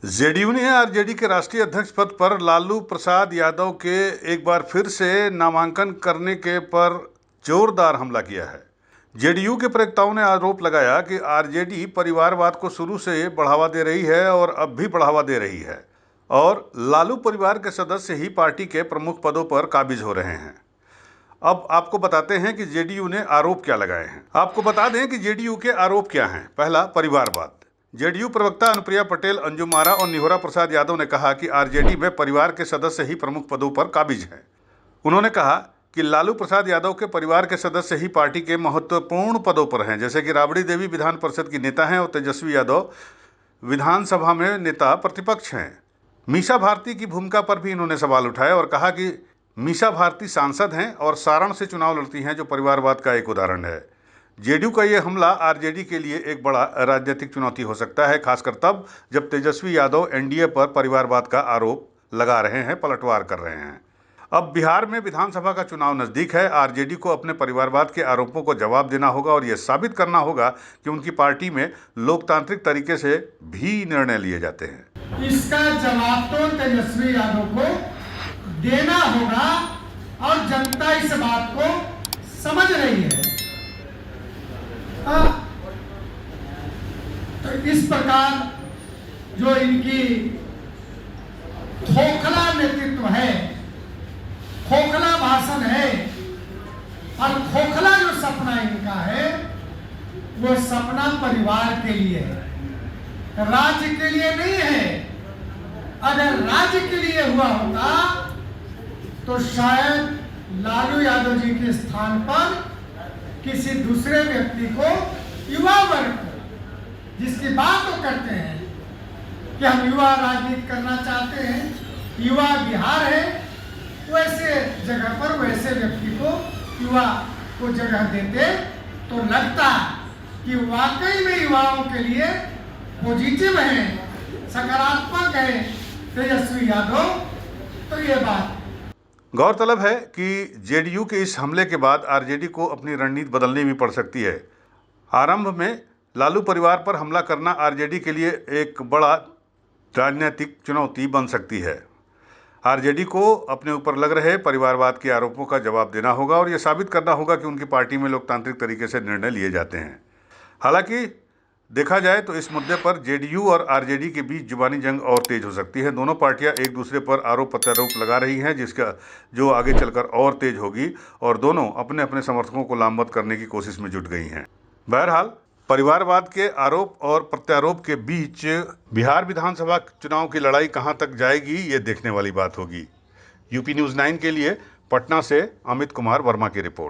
JDU ने RJD के राष्ट्रीय अध्यक्ष पद पर लालू प्रसाद यादव के एक बार फिर से नामांकन करने के पर जोरदार हमला किया है। जेडीयू के प्रवक्ताओं ने आरोप लगाया कि आरजेडी परिवारवाद को शुरू से बढ़ावा दे रही है और अब भी बढ़ावा दे रही है और लालू परिवार के सदस्य ही पार्टी के प्रमुख पदों पर काबिज हो रहे हैं। अब आपको बताते हैं कि जेडीयू ने आरोप क्या लगाए हैं। आपको बता दें कि जेडीयू के आरोप क्या हैं। पहला, परिवारवाद। जेडीयू प्रवक्ता अनुप्रिया पटेल, अंजुम आरा और निहोरा प्रसाद यादव ने कहा कि आरजेडी में परिवार के सदस्य ही प्रमुख पदों पर काबिज हैं। उन्होंने कहा कि लालू प्रसाद यादव के परिवार के सदस्य ही पार्टी के महत्वपूर्ण पदों पर हैं, जैसे कि राबड़ी देवी विधान परिषद की नेता हैं और तेजस्वी यादव विधानसभा में नेता प्रतिपक्ष हैं। मीसा भारती की भूमिका पर भी इन्होंने सवाल उठाए और कहा कि मीसा भारती सांसद हैं और सारण से चुनाव लड़ती हैं, जो परिवारवाद का एक उदाहरण है। जेडीयू का ये हमला आरजेडी के लिए एक बड़ा राजनीतिक चुनौती हो सकता है, खासकर तब जब तेजस्वी यादव एनडीए पर परिवारवाद का आरोप लगा रहे हैं, पलटवार कर रहे हैं। अब बिहार में विधानसभा का चुनाव नजदीक है। आरजेडी को अपने परिवारवाद के आरोपों को जवाब देना होगा और यह साबित करना होगा कि उनकी पार्टी में लोकतांत्रिक तरीके से भी निर्णय लिए जाते हैं। इसका जवाब तो तेजस्वी यादव को देना होगा और जनता इस बात को समझ रही है। तो इस प्रकार जो इनकी खोखला नेतृत्व है, खोखला भाषण है और खोखला जो सपना इनका है, वो सपना परिवार के लिए है, राज्य के लिए नहीं है। अगर राज्य के लिए हुआ होता तो शायद लालू यादव जी के स्थान पर किसी दूसरे व्यक्ति को, युवा वर्ग को, जिसकी बात वो करते हैं कि हम युवा राजनीति करना चाहते हैं, युवा बिहार है, वैसे जगह पर वैसे व्यक्ति को, युवा को जगह देते तो लगता कि वाकई में युवाओं के लिए पॉजिटिव है, सकारात्मक है तेजस्वी यादव। तो ये बात गौरतलब है कि जेडीयू के इस हमले के बाद आरजेडी को अपनी रणनीति बदलनी भी पड़ सकती है। आरंभ में लालू परिवार पर हमला करना आरजेडी के लिए एक बड़ा राजनीतिक चुनौती बन सकती है। आरजेडी को अपने ऊपर लग रहे परिवारवाद के आरोपों का जवाब देना होगा और यह साबित करना होगा कि उनकी पार्टी में लोकतांत्रिक तरीके से निर्णय लिए जाते हैं। हालांकि देखा जाए तो इस मुद्दे पर जेडीयू और आरजेडी के बीच जुबानी जंग और तेज हो सकती है। दोनों पार्टियां एक दूसरे पर आरोप प्रत्यारोप लगा रही हैं, जिसका जो आगे चलकर और तेज होगी और दोनों अपने अपने समर्थकों को लामबंद करने की कोशिश में जुट गई हैं। बहरहाल, परिवारवाद के आरोप और प्रत्यारोप के बीच बिहार विधानसभा चुनाव की लड़ाई कहां तक जाएगी, ये देखने वाली बात होगी। यूपी न्यूज़ 9 के लिए पटना से अमित कुमार वर्मा की रिपोर्ट।